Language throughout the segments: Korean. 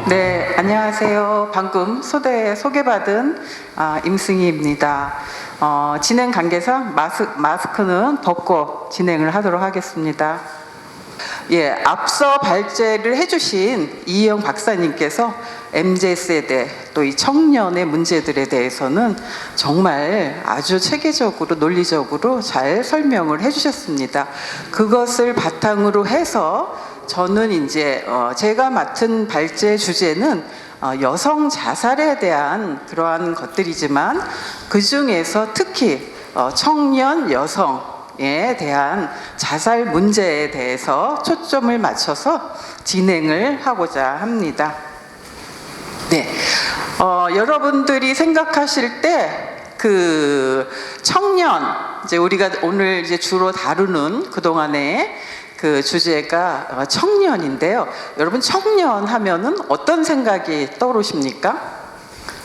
네, 안녕하세요. 방금 소개받은 임승희입니다. 진행 관계상 마스크는 벗고 진행을 하도록 하겠습니다. 예, 앞서 발제를 해주신 이희영 박사님께서 MZ세대 또 이 청년의 문제들에 대해서는 정말 아주 체계적으로 논리적으로 잘 설명을 해주셨습니다. 그것을 바탕으로 해서 저는 이제 제가 맡은 발제 주제는 여성 자살에 대한 그러한 것들이지만 그 중에서 특히 청년 여성에 대한 자살 문제에 대해서 초점을 맞춰서 진행을 하고자 합니다. 네, 여러분들이 생각하실 때 그 청년, 이제 우리가 오늘 이제 주로 다루는 그동안의 그 주제가 청년인데요. 여러분 청년 하면은 어떤 생각이 떠오르십니까?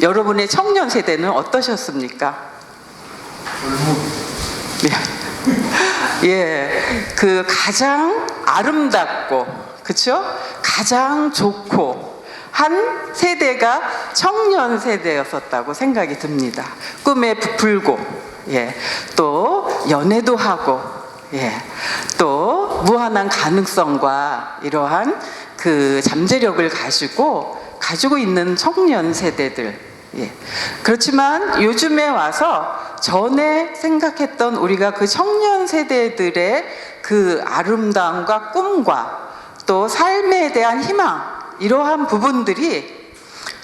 여러분의 청년 세대는 어떠셨습니까? 예, 그 가장 아름답고, 그렇죠? 가장 좋고 한 세대가 청년 세대였었다고 생각이 듭니다. 꿈에 부풀고, 예, 또 연애도 하고, 예, 또 무한한 가능성과 이러한 그 잠재력을 가지고 있는 청년 세대들. 예. 그렇지만 요즘에 와서 전에 생각했던 우리가 그 청년 세대들의 그 아름다움과 꿈과 또 삶에 대한 희망, 이러한 부분들이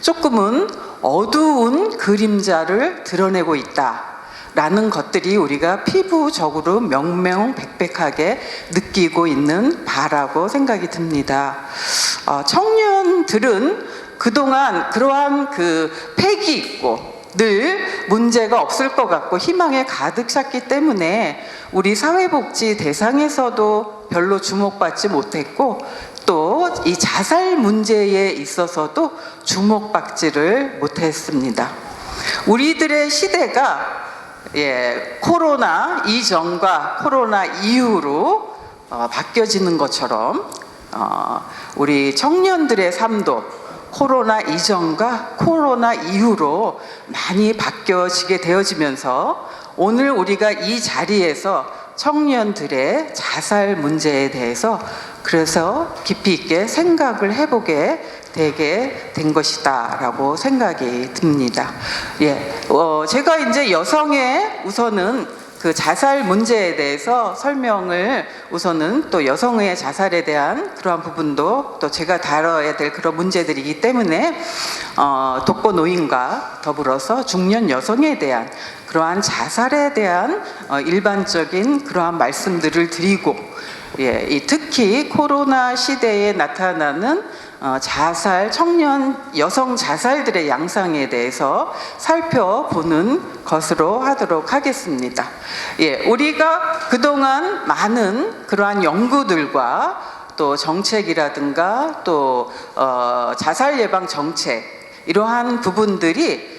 조금은 어두운 그림자를 드러내고 있다라는 것들이 우리가 피부적으로 명명백백하게 느끼고 있는 바라고 생각이 듭니다. 청년들은 그동안 그러한 그 패기 있고 늘 문제가 없을 것 같고 희망에 가득 찼기 때문에 우리 사회복지 대상에서도 별로 주목받지 못했고 또 이 자살 문제에 있어서도 주목받지를 못했습니다. 우리들의 시대가 코로나 이전과 코로나 이후로 바뀌어지는 것처럼 우리 청년들의 삶도 코로나 이전과 코로나 이후로 많이 바뀌어지게 되어지면서 오늘 우리가 이 자리에서 청년들의 자살 문제에 대해서 그래서 깊이 있게 생각을 해보게 되게 된 것이다 라고 생각이 듭니다. 예, 제가 이제 여성의 우선은 그 자살 문제에 대해서 설명을 우선은 또 여성의 자살에 대한 그러한 부분도 또 제가 다뤄야 될 그런 문제들이기 때문에 독거 노인과 더불어서 중년 여성에 대한 그러한 자살에 대한 일반적인 그러한 말씀들을 드리고 특히 코로나 시대에 나타나는 자살, 청년 여성 자살들의 양상에 대해서 살펴보는 것으로 하도록 하겠습니다. 우리가 그동안 많은 그러한 연구들과 또 정책이라든가 또 자살 예방 정책 이러한 부분들이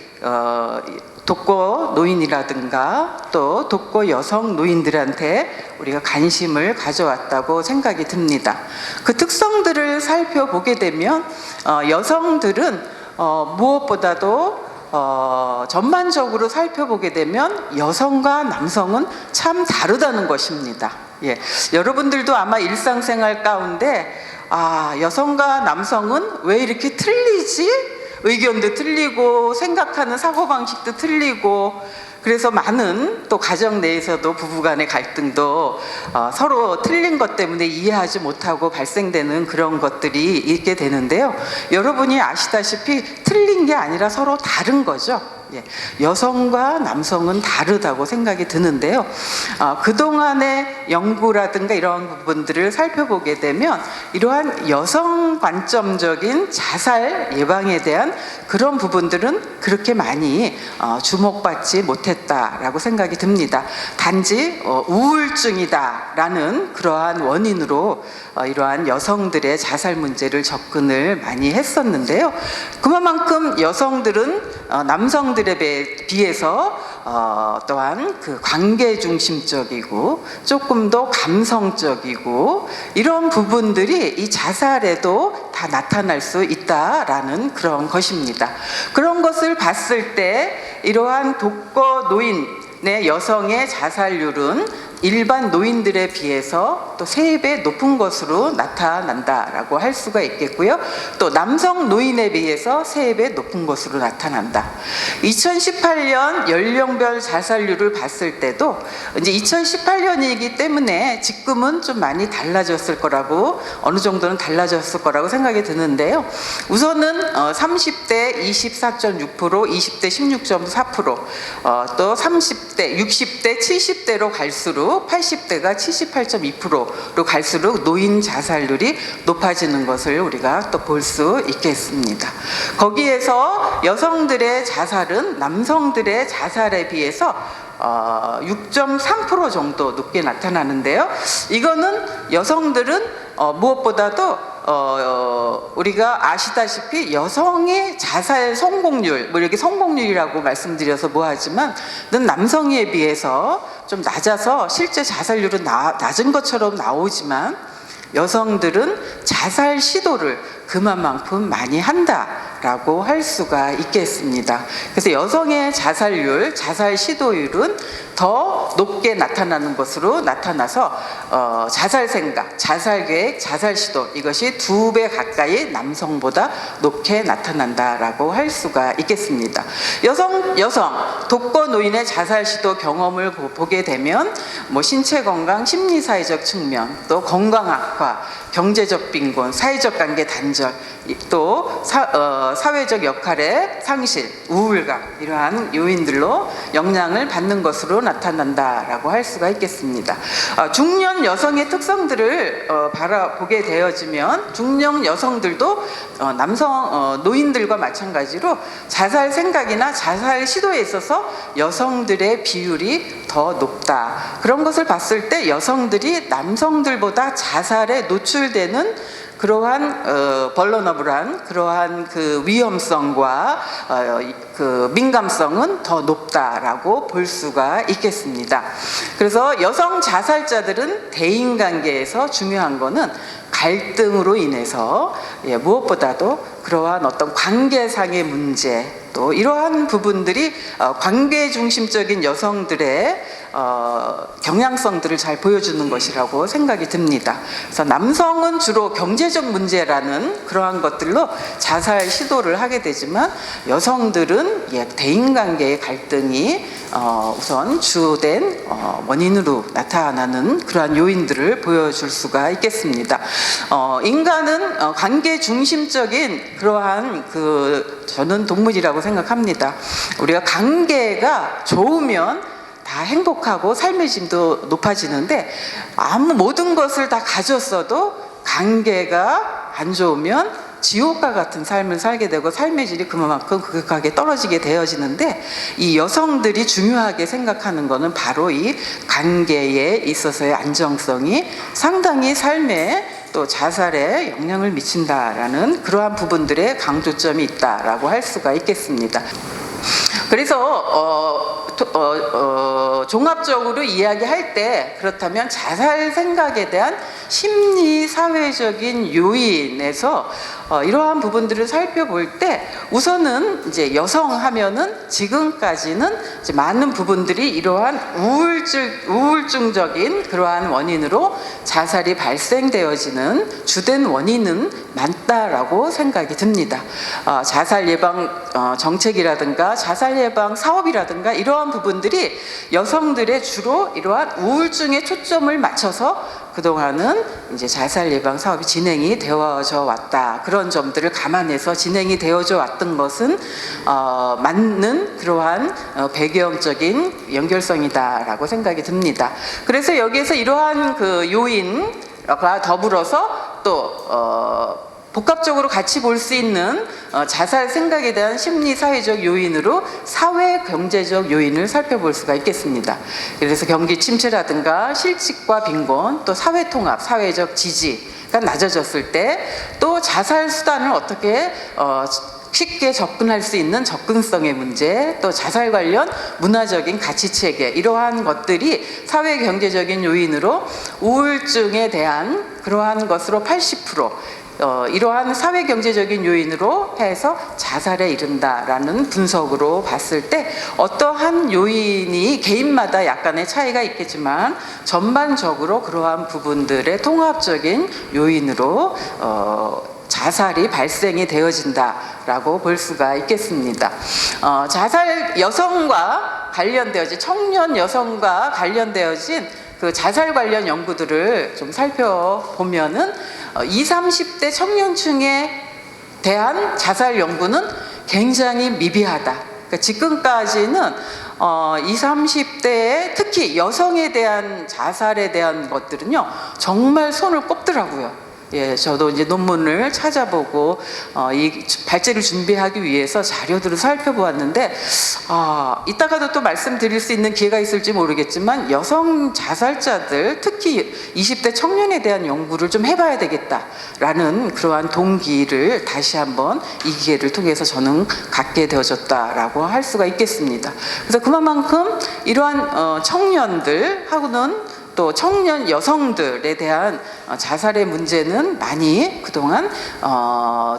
독거 노인이라든가 또 독거 여성 노인들한테 우리가 관심을 가져왔다고 생각이 듭니다. 그 특성들을 살펴보게 되면 여성들은 무엇보다도 전반적으로 살펴보게 되면 여성과 남성은 참 다르다는 것입니다. 여러분들도 아마 일상생활 가운데 여성과 남성은 왜 이렇게 틀리지? 의견도 틀리고 생각하는 사고방식도 틀리고 그래서 많은 또 가정 내에서도 부부간의 갈등도 서로 틀린 것 때문에 이해하지 못하고 발생되는 그런 것들이 있게 되는데요. 여러분이 아시다시피 틀린 게 아니라 서로 다른 거죠. 여성과 남성은 다르다고 생각이 드는데요. 그동안의 연구라든가 이러한 부분들을 살펴보게 되면 이러한 여성 관점적인 자살 예방에 대한 그런 부분들은 그렇게 많이 주목받지 못했다라고 생각이 듭니다. 단지 우울증이다라는 그러한 원인으로 이러한 여성들의 자살 문제를 접근을 많이 했었는데요. 그만큼 여성들은 남성들 여성들에 비해서 또한 그 관계 중심적이고 조금 더 감성적이고 이런 부분들이 이 자살에도 다 나타날 수 있다라는 그런 것입니다. 그런 것을 봤을 때 이러한 독거 노인의 여성의 자살률은 일반 노인들에 비해서 또 3배 높은 것으로 나타난다라고 할 수가 있겠고요. 또 남성 노인에 비해서 3배 높은 것으로 나타난다. 2018년 연령별 자살률을 봤을 때도 이제 2018년이기 때문에 지금은 좀 많이 달라졌을 거라고, 어느 정도는 달라졌을 거라고 생각이 드는데요. 우선은 30대 24.6%, 20대 16.4%, 또 30대, 60대, 70대로 갈수록 80대가 78.2%로 갈수록 노인 자살률이 높아지는 것을 우리가 또 볼 수 있겠습니다. 거기에서 여성들의 자살은 남성들의 자살에 비해서 6.3% 정도 높게 나타나는데요. 이거는 여성들은 무엇보다도 우리가 아시다시피 여성의 자살 성공률, 뭐 이렇게 성공률이라고 말씀드려서 뭐하지만 남성에 비해서 좀 낮아서 실제 자살률은 낮은 것처럼 나오지만 여성들은 자살 시도를 그만큼 많이 한다라고 할 수가 있겠습니다. 그래서 여성의 자살률, 자살 시도율은 더 높게 나타나는 것으로 나타나서 자살 생각, 자살 계획, 자살 시도 이것이 2배 가까이 남성보다 높게 나타난다라고 할 수가 있겠습니다. 여성 독거 노인의 자살 시도 경험을 보게 되면 뭐 신체 건강, 심리 사회적 측면, 또 건강 악화, 경제적 빈곤, 사회적 관계 단절, 또 사회적 역할의 상실, 우울감 이러한 요인들로 영향을 받는 것으로 나타난다라고 할 수가 있겠습니다. 중년 여성의 특성들을 바라보게 되어지면 중년 여성들도 노인들과 마찬가지로 자살 생각이나 자살 시도에 있어서 여성들의 비율이 더 높다. 그런 것을 봤을 때 여성들이 남성들보다 자살에 노출되는 그러한 벌러너블한 그러한 그 위험성과 그 민감성은 더 높다라고 볼 수가 있겠습니다. 그래서 여성 자살자들은 대인관계에서 중요한 거는 갈등으로 인해서 무엇보다도 그러한 어떤 관계상의 문제, 또 이러한 부분들이 관계 중심적인 여성들의 경향성들을 잘 보여주는 것이라고 생각이 듭니다. 그래서 남성은 주로 경제적 문제라는 그러한 것들로 자살 시도를 하게 되지만 여성들은 대인관계의 갈등이 우선 주된 원인으로 나타나는 그러한 요인들을 보여줄 수가 있겠습니다. 인간은 관계 중심적인 그러한 저는 동물이라고 생각합니다. 우리가 관계가 좋으면 다 행복하고 삶의 질도 높아지는데 모든 것을 다 가졌어도 관계가 안 좋으면 지옥과 같은 삶을 살게 되고 삶의 질이 그만큼 급격하게 떨어지게 되어지는데 이 여성들이 중요하게 생각하는 것은 바로 이 관계에 있어서의 안정성이 상당히 삶에 또 자살에 영향을 미친다라는 그러한 부분들의 강조점이 있다라고 할 수가 있겠습니다. 그래서 종합적으로 이야기할 때 그렇다면 자살 생각에 대한 심리 사회적인 요인에서 이러한 부분들을 살펴볼 때 우선은 이제 여성 하면은 지금까지는 이제 많은 부분들이 이러한 우울증적인 그러한 원인으로 자살이 발생되어지는 주된 원인은 많다라고 생각이 듭니다. 자살 예방 정책이라든가 자살 예방 사업이라든가 이러한 부분들이 여성들의 주로 이러한 우울증에 초점을 맞춰서 그동안은 이제 자살 예방 사업이 진행이 되어져 왔다. 그런 점들을 감안해서 진행이 되어져 왔던 것은 맞는 그러한 배경적인 연결성이다라고 생각이 듭니다. 그래서 여기에서 이러한 그 요인과 더불어서 또 복합적으로 같이 볼 수 있는 자살 생각에 대한 심리 사회적 요인으로 사회 경제적 요인을 살펴볼 수가 있겠습니다. 그래서 경기 침체라든가 실직과 빈곤, 또 사회 통합, 사회적 지지, 낮아졌을 때 또 자살 수단을 어떻게 쉽게 접근할 수 있는 접근성의 문제, 또 자살 관련 문화적인 가치체계, 이러한 것들이 사회 경제적인 요인으로 우울증에 대한 그러한 것으로 80%, 이러한 사회 경제적인 요인으로 해서 자살에 이른다라는 분석으로 봤을 때 어떠한 요인이 개인마다 약간의 차이가 있겠지만 전반적으로 그러한 부분들의 통합적인 요인으로 자살이 발생이 되어진다라고 볼 수가 있겠습니다. 자살 여성과 관련되어진, 청년 여성과 관련되어진 그 자살 관련 연구들을 좀 살펴보면은 20, 30대 청년층에 대한 자살 연구는 굉장히 미비하다. 그러니까 지금까지는 20, 30대에 특히 여성에 대한 자살에 대한 것들은요 정말 손을 꼽더라고요. 예, 저도 이제 논문을 찾아보고 이 발제를 준비하기 위해서 자료들을 살펴보았는데 이따가도 또 말씀드릴 수 있는 기회가 있을지 모르겠지만 여성 자살자들, 특히 20대 청년에 대한 연구를 좀 해봐야 되겠다라는 그러한 동기를 다시 한번 이 기회를 통해서 저는 갖게 되어졌다라고 할 수가 있겠습니다. 그래서 그만큼 이러한 청년들하고는 또 청년 여성들에 대한 자살의 문제는 많이 그동안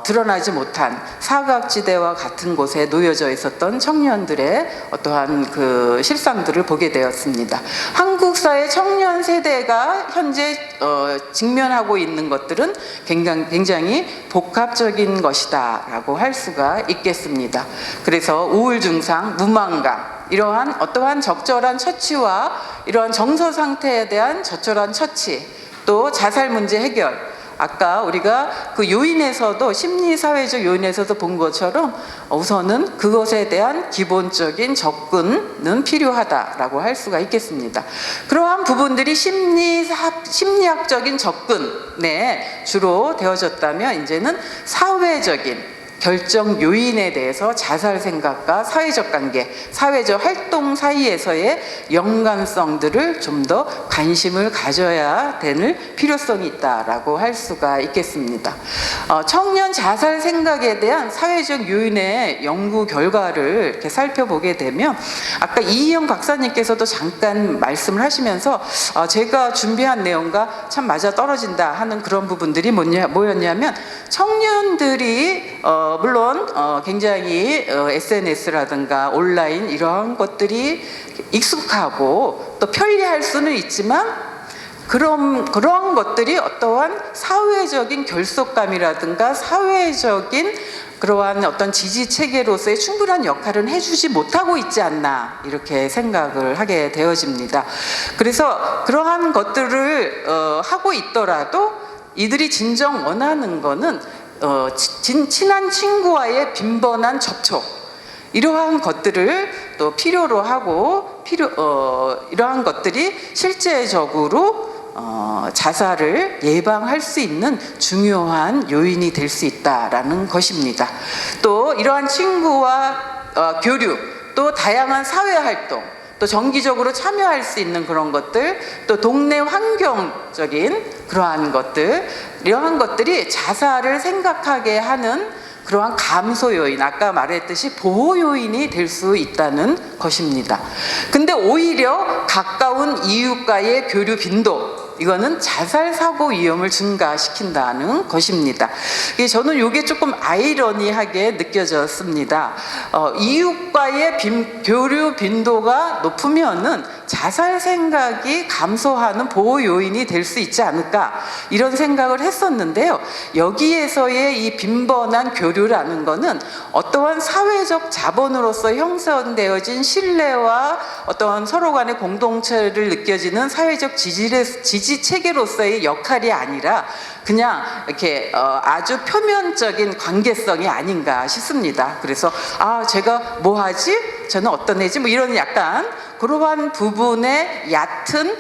드러나지 못한 사각지대와 같은 곳에 놓여져 있었던 청년들의 어떠한 그 실상들을 보게 되었습니다. 한국 사회 청년 세대가 현재 직면하고 있는 것들은 굉장히 복합적인 것이다라고 할 수가 있겠습니다. 그래서 우울 증상, 무망감, 이러한 어떠한 적절한 처치와 이러한 정서 상태에 대한 적절한 처치, 또 자살 문제 해결, 아까 우리가 그 요인에서도 심리사회적 요인에서도 본 것처럼 우선은 그것에 대한 기본적인 접근은 필요하다라고 할 수가 있겠습니다. 그러한 부분들이 심리학적인 접근에 주로 되어졌다면 이제는 사회적인 결정 요인에 대해서 자살 생각과 사회적 관계, 사회적 활동 사이에서의 연관성들을 좀 더 관심을 가져야 되는 필요성이 있다라고 할 수가 있겠습니다. 청년 자살 생각에 대한 사회적 요인의 연구 결과를 이렇게 살펴보게 되면 아까 이희영 박사님께서도 잠깐 말씀을 하시면서 제가 준비한 내용과 참 맞아 떨어진다 하는 그런 부분들이 뭐였냐면 청년들이 물론 굉장히 SNS라든가 온라인 이런 것들이 익숙하고 또 편리할 수는 있지만 그러한 것들이 어떠한 사회적인 결속감이라든가 사회적인 그러한 어떤 지지 체계로서의 충분한 역할은 해주지 못하고 있지 않나 이렇게 생각을 하게 되어집니다. 그래서 그러한 것들을 하고 있더라도 이들이 진정 원하는 거는 친한 친구와의 빈번한 접촉, 이러한 것들을 또 필요로 하고 이러한 것들이 실제적으로 자살을 예방할 수 있는 중요한 요인이 될 수 있다라는 것입니다. 또 이러한 친구와 교류, 또 다양한 사회 활동, 또 정기적으로 참여할 수 있는 그런 것들, 또 동네 환경적인 그러한 것들, 이러한 것들이 자살을 생각하게 하는 그러한 감소 요인, 아까 말했듯이 보호 요인이 될 수 있다는 것입니다. 근데 오히려 가까운 이웃과의 교류 빈도, 이거는 자살 사고 위험을 증가시킨다는 것입니다. 저는 이게 조금 아이러니하게 느껴졌습니다. 이웃과의 교류 빈도가 높으면은 자살 생각이 감소하는 보호 요인이 될 수 있지 않을까 이런 생각을 했었는데요. 여기에서의 이 빈번한 교류라는 것은 어떠한 사회적 자본으로서 형성되어진 신뢰와 어떠한 서로 간의 공동체를 느껴지는 사회적 지지 체계로서의 역할이 아니라 그냥 이렇게 아주 표면적인 관계성이 아닌가 싶습니다. 그래서 제가 뭐 하지? 저는 어떤 애지? 뭐 이런 약간 그러한 부분의 얕은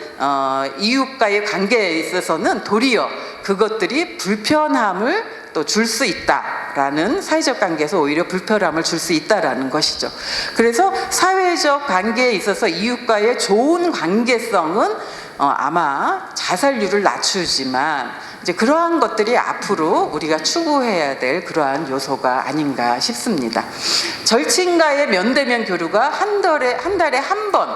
이웃과의 관계에 있어서는 도리어 그것들이 불편함을 또 줄 수 있다라는, 사회적 관계에서 오히려 불편함을 줄 수 있다라는 것이죠. 그래서 사회적 관계에 있어서 이웃과의 좋은 관계성은 아마 자살률을 낮추지만 이제 그러한 것들이 앞으로 우리가 추구해야 될 그러한 요소가 아닌가 싶습니다. 절친과의 면대면 교류가 한 달에 한 번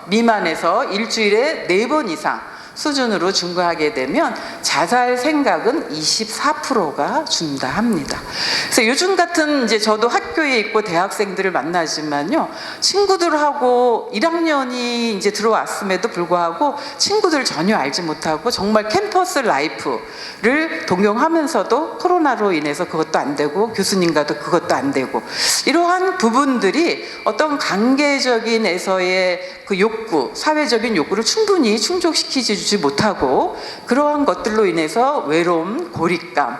미만에서 일주일에 4번 이상 수준으로 증가하게 되면 자살 생각은 24%가 준다 합니다. 그래서 요즘 같은 이제 저도 학교에 있고 대학생들을 만나지만요, 친구들하고 1학년이 이제 들어왔음에도 불구하고 친구들 전혀 알지 못하고 정말 캠퍼스 라이프를 동경하면서도 코로나로 인해서 그것도 안 되고 교수님과도 그것도 안 되고, 이러한 부분들이 어떤 관계적인에서의 그 욕구, 사회적인 욕구를 충분히 충족시키지 못하고 그러한 것들로 인해서 외로움, 고립감,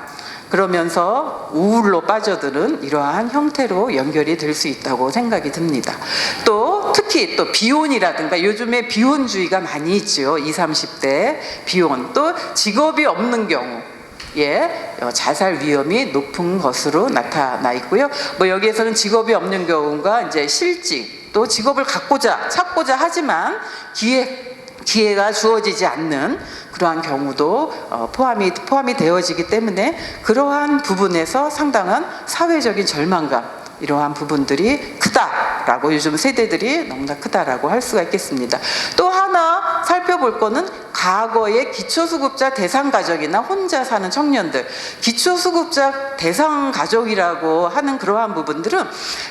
그러면서 우울로 빠져드는 이러한 형태로 연결이 될 수 있다고 생각이 듭니다. 또 특히 또 비혼이라든가, 요즘에 비혼주의가 많이 있죠. 20, 30대 비혼, 또 직업이 없는 경우 자살 위험이 높은 것으로 나타나 있고요. 뭐 여기에서는 직업이 없는 경우가 이제 실직, 또 직업을 찾고자 하지만 기회가 주어지지 않는 그러한 경우도 포함이 되어지기 때문에 그러한 부분에서 상당한 사회적인 절망감, 이러한 부분들이 크다라고, 요즘 세대들이 너무나 크다라고 할 수가 있겠습니다. 또 하나 살펴볼 거는 과거의 기초수급자 대상가족이나 혼자 사는 청년들, 기초수급자 대상가족이라고 하는 그러한 부분들은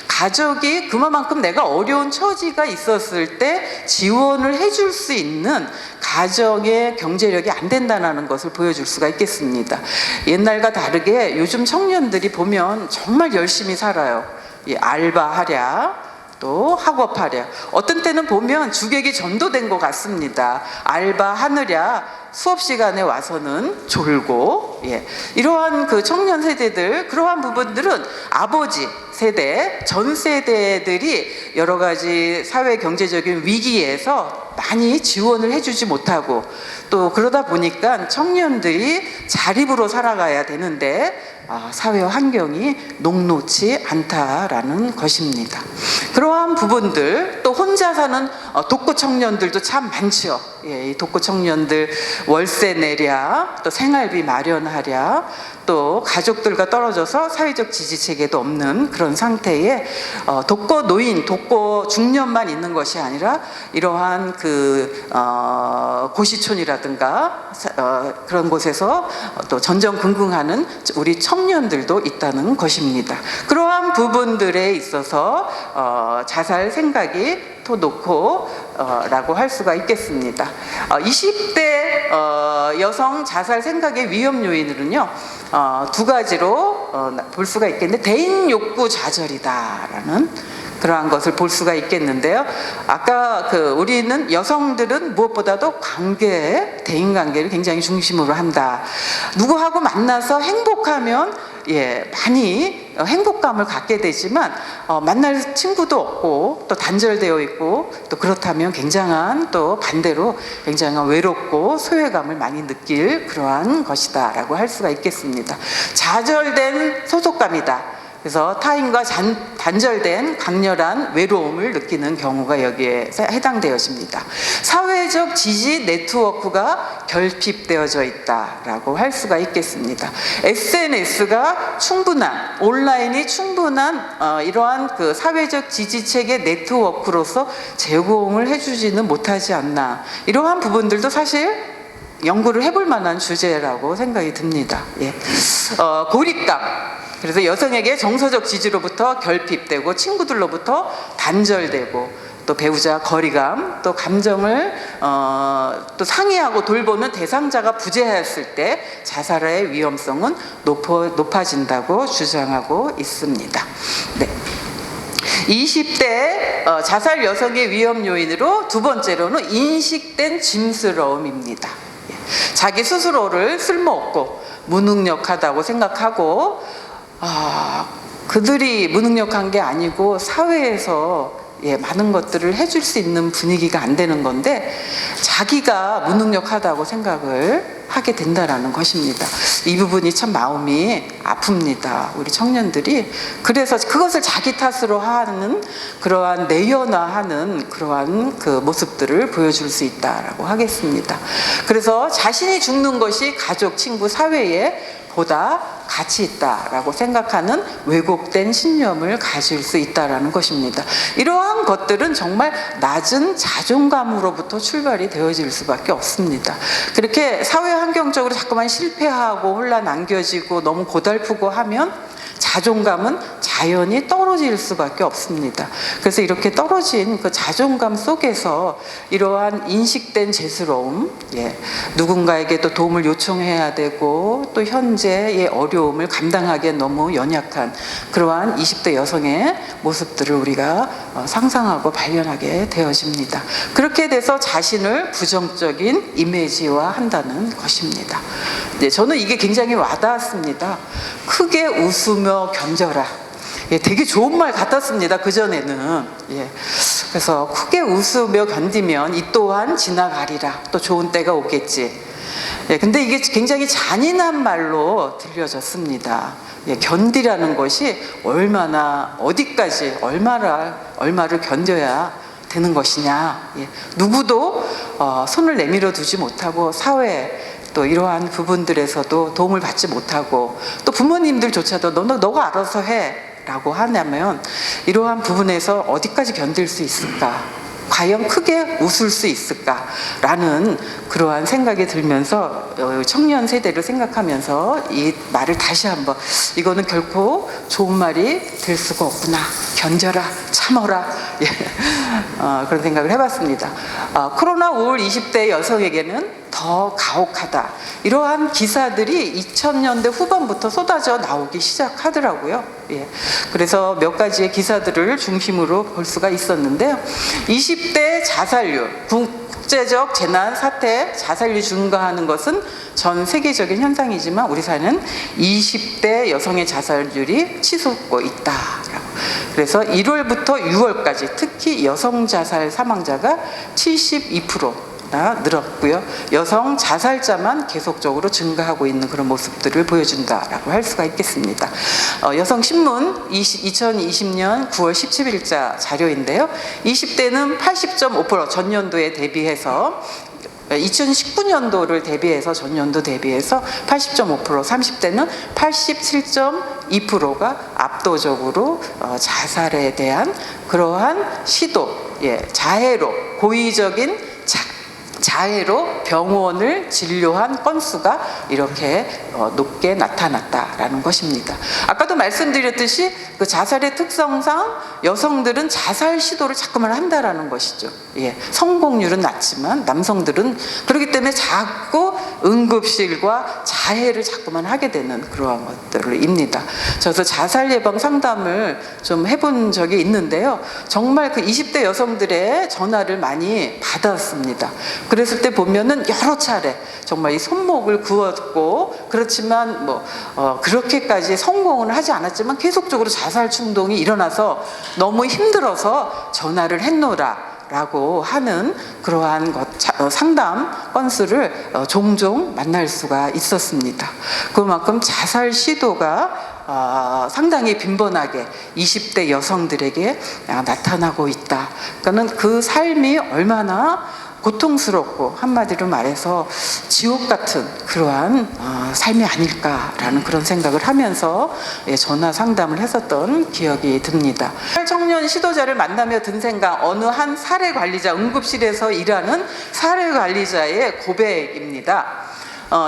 가족이 그만큼 내가 어려운 처지가 있었을 때 지원을 해줄 수 있는 가정의 경제력이 안 된다는 것을 보여줄 수가 있겠습니다. 옛날과 다르게 요즘 청년들이 보면 정말 열심히 살아요. 알바하랴, 또 학업하랴, 어떤 때는 보면 주객이 전도된 것 같습니다. 알바하느랴 수업 시간에 와서는 졸고, 이러한 그 청년 세대들, 그러한 부분들은 아버지 세대, 전 세대들이 여러 가지 사회 경제적인 위기에서 많이 지원을 해주지 못하고, 또 그러다 보니까 청년들이 자립으로 살아가야 되는데 사회 환경이 녹록지 않다라는 것입니다. 그러한 부분들, 또 혼자 사는 독거 청년들도 참 많죠. 이 독거 청년들 월세 내랴, 또 생활비 마련하랴, 또 가족들과 떨어져서 사회적 지지 체계도 없는 그런 상태에 독거 노인, 독거 중년만 있는 것이 아니라 이러한 그 고시촌이라든가 그런 곳에서 또 전전긍긍하는 우리 청년들도 있다는 것입니다. 그러한 부분들에 있어서 자살 생각이 더 놓고 라고 할 수가 있겠습니다. 20대 여성 자살 생각의 위험 요인으로는요, 두 가지로 볼 수가 있겠는데, 대인 욕구 좌절이다라는 그러한 것을 볼 수가 있겠는데요. 아까 우리는 여성들은 무엇보다도 대인 관계를 굉장히 중심으로 한다. 누구하고 만나서 행복하면 많이 행복감을 갖게 되지만 만날 친구도 없고 또 단절되어 있고, 또 그렇다면 또 반대로 굉장히 외롭고 소외감을 많이 느낄 그러한 것이다 라고 할 수가 있겠습니다. 좌절된 소속감이다. 그래서 타인과 단절된 강렬한 외로움을 느끼는 경우가 여기에 해당되어집니다. 사회적 지지 네트워크가 결핍되어져 있다라고 할 수가 있겠습니다. SNS가 온라인이 충분한 이러한 그 사회적 지지 체계 네트워크로서 제공을 해주지는 못하지 않나, 이러한 부분들도 사실 연구를 해볼 만한 주제라고 생각이 듭니다. 고립감. 그래서 여성에게 정서적 지지로부터 결핍되고, 친구들로부터 단절되고, 또 배우자 거리감, 또 감정을 또 상의하고 돌보는 대상자가 부재했을 때 자살의 위험성은 높아진다고 주장하고 있습니다. 20대 자살 여성의 위험 요인으로 두 번째로는 인식된 짐스러움입니다. 자기 스스로를 쓸모없고 무능력하다고 생각하고, 그들이 무능력한 게 아니고 사회에서 많은 것들을 해줄 수 있는 분위기가 안 되는 건데 자기가 무능력하다고 생각을 하게 된다라는 것입니다. 이 부분이 참 마음이 아픕니다. 우리 청년들이. 그래서 그것을 자기 탓으로 하는 그러한 내연화하는 그러한 그 모습들을 보여줄 수 있다라고 하겠습니다. 그래서 자신이 죽는 것이 가족, 친구, 사회에 보다 가치 있다라고 생각하는 왜곡된 신념을 가질 수 있다라는 것입니다. 이러한 것들은 정말 낮은 자존감으로부터 출발이 되어질 수밖에 없습니다. 그렇게 사회 환경적으로 자꾸만 실패하고 혼란 안겨지고 너무 고달프고 하면 자존감은 자연히 떨어질 수밖에 없습니다. 그래서 이렇게 떨어진 그 자존감 속에서 이러한 인식된 죄스러움, 누군가에게 또 도움을 요청해야 되고 또 현재의 어려움을 감당하기에 너무 연약한 그러한 20대 여성의 모습들을 우리가 상상하고 발견하게 되어집니다. 그렇게 돼서 자신을 부정적인 이미지화 한다는 것입니다. 저는 이게 굉장히 와닿았습니다. 크게 웃으며 견뎌라. 되게 좋은 말 같았습니다. 그전에는. 그래서 크게 웃으며 견디면 이 또한 지나가리라. 또 좋은 때가 오겠지. 근데 이게 굉장히 잔인한 말로 들려졌습니다. 견디라는 것이 얼마나, 어디까지, 얼마를 견뎌야 되는 것이냐. 누구도 손을 내밀어 두지 못하고 사회, 또 이러한 부분들에서도 도움을 받지 못하고 또 부모님들조차도 너가 알아서 해 라고 하냐면 이러한 부분에서 어디까지 견딜 수 있을까? 과연 크게 웃을 수 있을까? 라는 그러한 생각이 들면서 청년 세대를 생각하면서 이 말을 다시 한번 이거는 결코 좋은 말이 될 수가 없구나. 견뎌라, 참어라. 그런 생각을 해봤습니다. 코로나 우울 20대 여성에게는 더 가혹하다. 이러한 기사들이 2000년대 후반부터 쏟아져 나오기 시작하더라고요. 그래서 몇 가지의 기사들을 중심으로 볼 수가 있었는데요. 20대 자살률, 국제적 재난 사태 자살률이 증가하는 것은 전 세계적인 현상이지만 우리 사회는 20대 여성의 자살률이 치솟고 있다라고. 그래서 1월부터 6월까지 특히 여성 자살 사망자가 72% 늘었고요. 여성 자살자만 계속적으로 증가하고 있는 그런 모습들을 보여준다라고 할 수가 있겠습니다. 여성신문 2020년 9월 17일자 자료인데요. 20대는 80.5% 전년도에 대비해서 2019년도를 대비해서 전년도 대비해서 80.5%, 30대는 87.2%가 압도적으로 자살에 대한 그러한 시도, 자해로 고의적인 자해로 병원을 진료한 건수가 이렇게 높게 나타났다라는 것입니다. 아까도 말씀드렸듯이 그 자살의 특성상 여성들은 자살 시도를 자꾸만 한다라는 것이죠. 성공률은 낮지만 남성들은 그렇기 때문에 자꾸 응급실과 자해를 자꾸만 하게 되는 그러한 것들입니다. 저도 자살 예방 상담을 좀 해본 적이 있는데요. 정말 그 20대 여성들의 전화를 많이 받았습니다. 그랬을 때 보면은 여러 차례 정말 이 손목을 그었고 그렇지만 그렇게까지 성공은 하지 않았지만 계속적으로 자살 충동이 일어나서 너무 힘들어서 전화를 했노라 라고 하는 그러한 상담 건수를 종종 만날 수가 있었습니다. 그만큼 자살 시도가 상당히 빈번하게 20대 여성들에게 나타나고 있다. 그러니까 그 삶이 얼마나 고통스럽고 한마디로 말해서 지옥 같은 그러한 삶이 아닐까라는 그런 생각을 하면서 전화 상담을 했었던 기억이 듭니다. 청년 시도자를 만나며 든 생각, 어느 한 사례관리자, 응급실에서 일하는 사례관리자의 고백입니다.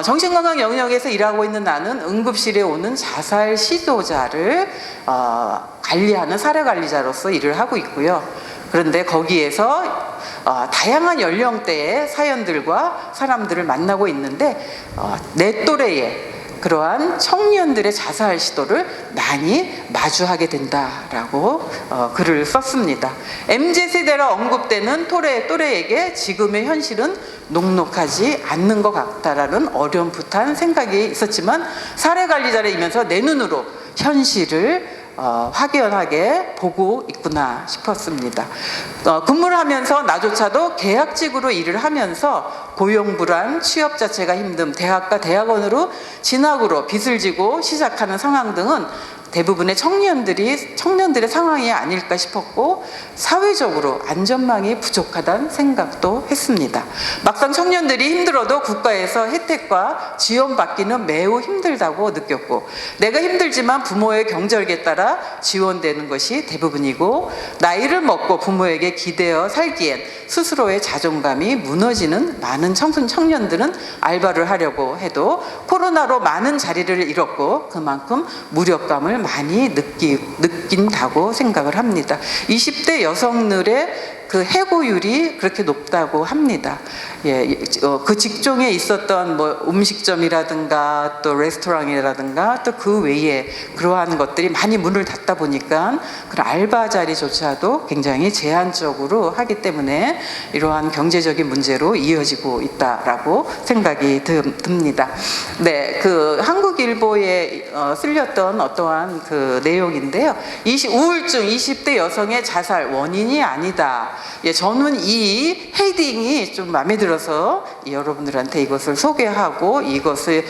정신건강 영역에서 일하고 있는 나는 응급실에 오는 자살 시도자를 관리하는 사례관리자로서 일을 하고 있고요. 그런데 거기에서 다양한 연령대의 사연들과 사람들을 만나고 있는데 내 또래의 그러한 청년들의 자살 시도를 많이 마주하게 된다라고 글을 썼습니다. MZ세대라 언급되는 또래에게 지금의 현실은 녹록하지 않는 것 같다라는 어렴풋한 생각이 있었지만 사례관리자를 이면서 내 눈으로 현실을 확연하게 보고 있구나 싶었습니다. 근무를 하면서 나조차도 계약직으로 일을 하면서 고용불안, 취업 자체가 힘듦, 대학과 대학원으로 진학으로 빚을 지고 시작하는 상황 등은 대부분의 청년들의 상황이 아닐까 싶었고, 사회적으로 안전망이 부족하다는 생각도 했습니다. 막상 청년들이 힘들어도 국가에서 혜택과 지원받기는 매우 힘들다고 느꼈고, 내가 힘들지만 부모의 경절기에 따라 지원되는 것이 대부분이고, 나이를 먹고 부모에게 기대어 살기엔 스스로의 자존감이 무너지는 많은 청년들은 알바를 하려고 해도 코로나로 많은 자리를 잃었고, 그만큼 무력감을 많이 느낀다고 생각을 합니다. 20대 여성들의 그 해고율이 그렇게 높다고 합니다. 그 직종에 있었던 뭐 음식점이라든가 또 레스토랑이라든가 또 그 외에 그러한 것들이 많이 문을 닫다 보니까 그런 알바 자리조차도 굉장히 제한적으로 하기 때문에 이러한 경제적인 문제로 이어지고 있다라고 생각이 듭니다. 네, 그 한국일보에 쓸렸던 어떠한 그 내용인데요. 우울증 20대 여성의 자살 원인이 아니다. 저는 이 헤딩이 좀 마음에 들어서 여러분들한테 이것을 소개하고 이것을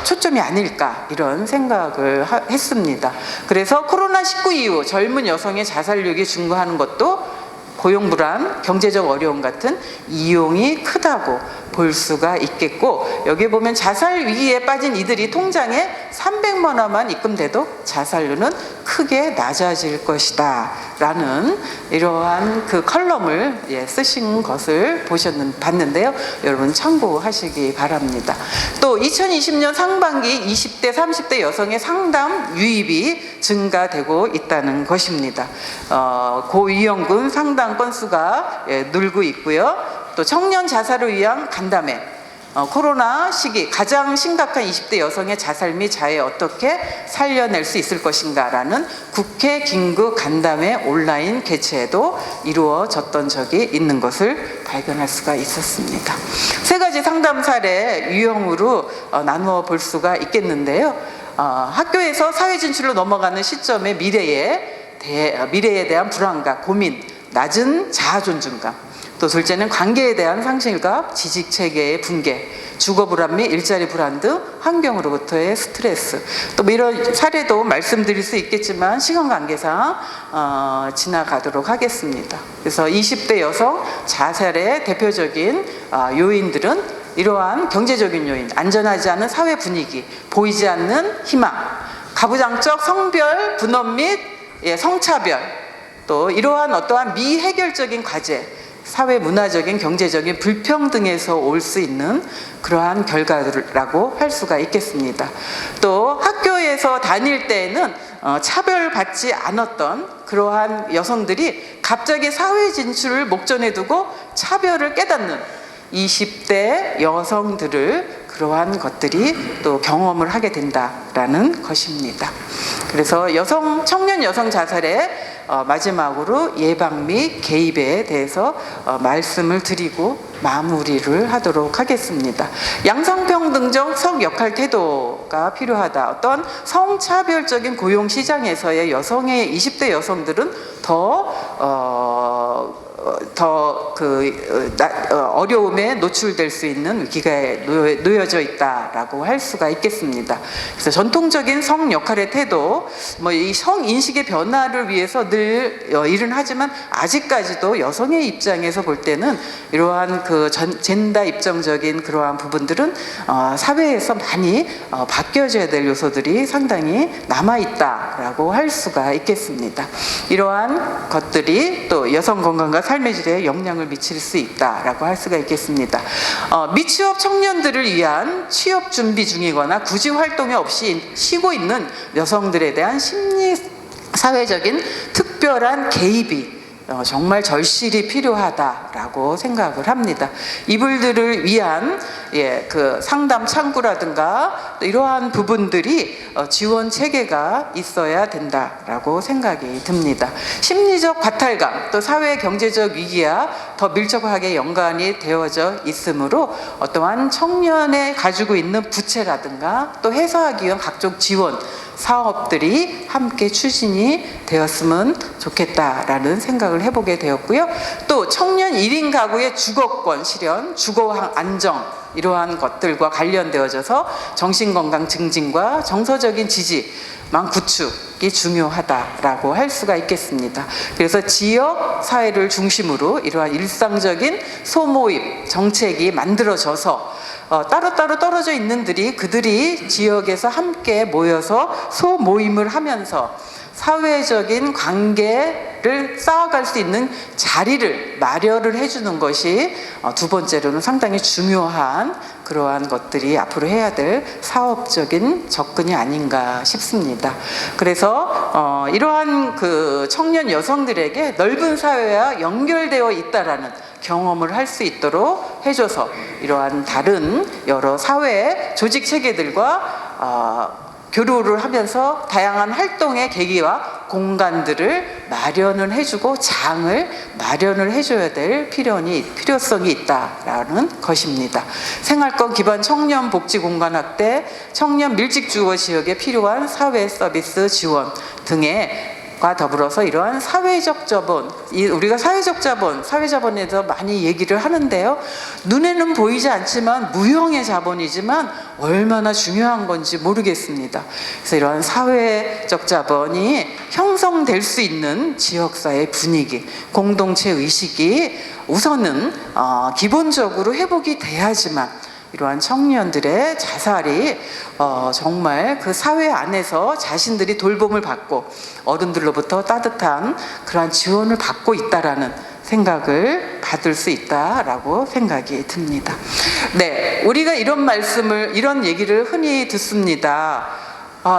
초점이 아닐까 이런 생각을 했습니다. 그래서 코로나19 이후 젊은 여성의 자살률이 증가하는 것도 고용불안, 경제적 어려움 같은 이용이 크다고 볼 수가 있겠고, 여기 보면 자살 위기에 빠진 이들이 통장에 300만 원만 입금돼도 자살률은 크게 낮아질 것이다 라는 이러한 그 컬럼을 쓰신 것을 봤는데요. 여러분 참고하시기 바랍니다. 또 2020년 상반기 20대 30대 여성의 상담 유입이 증가되고 있다는 것입니다. 고위험군 상담 건수가 늘고 있고요. 또 청년 자살을 위한 간담회, 코로나 시기 가장 심각한 20대 여성의 자살 및 자해 어떻게 살려낼 수 있을 것인가 라는 국회 긴급 간담회 온라인 개최도 이루어졌던 적이 있는 것을 발견할 수가 있었습니다. 세 가지 상담 사례 유형으로 나누어 볼 수가 있겠는데요. 학교에서 사회 진출로 넘어가는 시점의 미래에 대한 불안과 고민, 낮은 자아 존중감, 또 둘째는 관계에 대한 상실감, 지식체계의 붕괴, 주거 불안 및 일자리 불안 등 환경으로부터의 스트레스. 또 이런 사례도 말씀드릴 수 있겠지만 시간 관계상 지나가도록 하겠습니다. 그래서 20대 여성 자살의 대표적인 요인들은 이러한 경제적인 요인, 안전하지 않은 사회 분위기, 보이지 않는 희망, 가부장적 성별 분업 및 성차별, 또 이러한 어떠한 미해결적인 과제, 사회 문화적인 경제적인 불평등에서 올 수 있는 그러한 결과라고 할 수가 있겠습니다. 또 학교에서 다닐 때에는 차별받지 않았던 그러한 여성들이 갑자기 사회 진출을 목전에 두고 차별을 깨닫는 20대 여성들을 그러한 것들이 또 경험을 하게 된다라는 것입니다. 그래서 청년 여성 자살의 마지막으로 예방 및 개입에 대해서 말씀을 드리고 마무리를 하도록 하겠습니다. 양성평등적 성역할 태도가 필요하다. 어떤 성차별적인 고용 시장에서의 20대 여성들은 어려움에 노출될 수 있는 위기에 놓여져 있다라고 할 수가 있겠습니다. 그래서 전통적인 성 역할의 태도, 이 성인식의 변화를 위해서 늘 일은 하지만 아직까지도 여성의 입장에서 볼 때는 이러한 젠더 입정적인 그러한 부분들은 사회에서 많이 바뀌어져야 될 요소들이 상당히 남아있다라고 할 수가 있겠습니다. 이러한 것들이 또 여성 건강과 삶의 질에 영향을 미칠 수 있다라고 할 수가 있겠습니다. 미취업 청년들을 위한 취업 준비 중이거나 구직 활동이 없이 쉬고 있는 여성들에 대한 심리 사회적인 특별한 개입이 정말 절실히 필요하다라고 생각을 합니다. 이분들을 위한 그 상담 창구라든가 이러한 부분들이 지원 체계가 있어야 된다라고 생각이 듭니다. 심리적 바탈감, 또 사회 경제적 위기와 더 밀접하게 연관이 되어져 있으므로 어떠한 청년에 가지고 있는 부채라든가 또 해소하기 위한 각종 지원, 사업들이 함께 추진이 되었으면 좋겠다라는 생각을 해보게 되었고요. 또 청년 1인 가구의 주거권 실현, 주거 안정 이러한 것들과 관련되어져서 정신건강 증진과 정서적인 지지망 구축이 중요하다라고 할 수가 있겠습니다. 그래서 지역 사회를 중심으로 이러한 일상적인 소모임 정책이 만들어져서 따로따로 떨어져 있는들이 그들이 지역에서 함께 모여서 소모임을 하면서 사회적인 관계를 쌓아갈 수 있는 자리를 마련을 해주는 것이 두 번째로는 상당히 중요한 그러한 것들이 앞으로 해야 될 사업적인 접근이 아닌가 싶습니다. 그래서 이러한 그 청년 여성들에게 넓은 사회와 연결되어 있다라는 경험을 할 수 있도록 해줘서 이러한 다른 여러 사회 조직 체계들과 교류를 하면서 다양한 활동의 계기와 공간들을 마련을 해주고 장을 마련을 해줘야 될 필요성이 있다라는 것입니다. 생활권 기반 청년 복지 공간 확대, 청년 밀집 주거 지역에 필요한 사회 서비스 지원 등의 과 더불어서 이러한 사회적 자본, 우리가 사회적 자본, 사회자본에 대해서 많이 얘기를 하는데요. 눈에는 보이지 않지만 무형의 자본이지만 얼마나 중요한 건지 모르겠습니다. 그래서 이러한 사회적 자본이 형성될 수 있는 지역사회 분위기, 공동체 의식이 우선은 기본적으로 회복이 돼야지만 이러한 청년들의 자살이 정말 그 사회 안에서 자신들이 돌봄을 받고 어른들로부터 따뜻한 그러한 지원을 받고 있다라는 생각을 받을 수 있다라고 생각이 듭니다. 네, 우리가 이런 얘기를 흔히 듣습니다.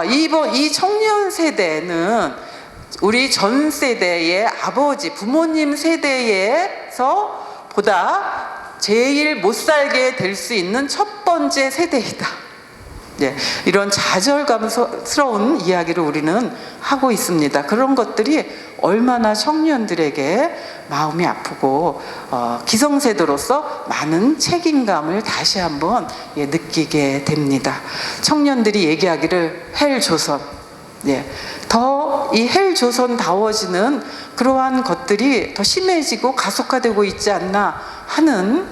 이 청년 세대는 우리 전 세대의 아버지, 부모님 세대에서 보다 제일 못 살게 될 수 있는 첫 번째 세대이다. 네, 이런 좌절감스러운 이야기를 우리는 하고 있습니다. 그런 것들이 얼마나 청년들에게 마음이 아프고 기성세대로서 많은 책임감을 다시 한번 느끼게 됩니다. 청년들이 얘기하기를 헬조선, 더 이 헬조선다워지는 그러한 것들이 더 심해지고 가속화되고 있지 않나 하는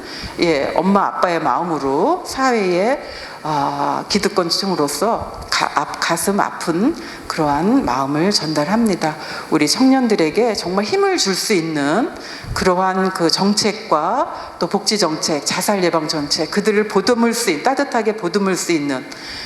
엄마 아빠의 마음으로 사회의 기득권층으로서 가슴 아픈 그러한 마음을 전달합니다. 우리 청년들에게 정말 힘을 줄 수 있는 그러한 그 정책과 또 복지 정책, 자살 예방 정책, 그들을 따뜻하게 보듬을 수 있는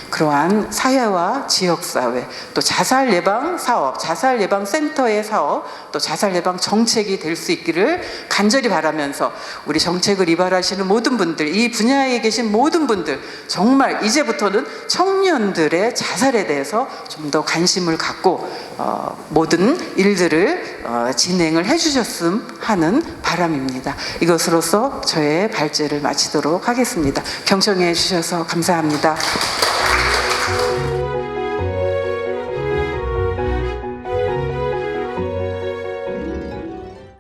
그러한 사회와 지역 사회, 또 자살 예방 사업, 자살 예방 센터의 사업, 또 자살 예방 정책이 될 수 있기를 간절히 바라면서 우리 정책을 이발하시는 모든 분들, 이 분야에 계신 모든 분들, 정말 이제부터는 청년들의 자살에 대해서 좀 더 관심을 갖고 모든 일들을 진행을 해주셨음 하는 바람입니다. 이것으로서 저의 발제를 마치도록 하겠습니다. 경청해 주셔서 감사합니다.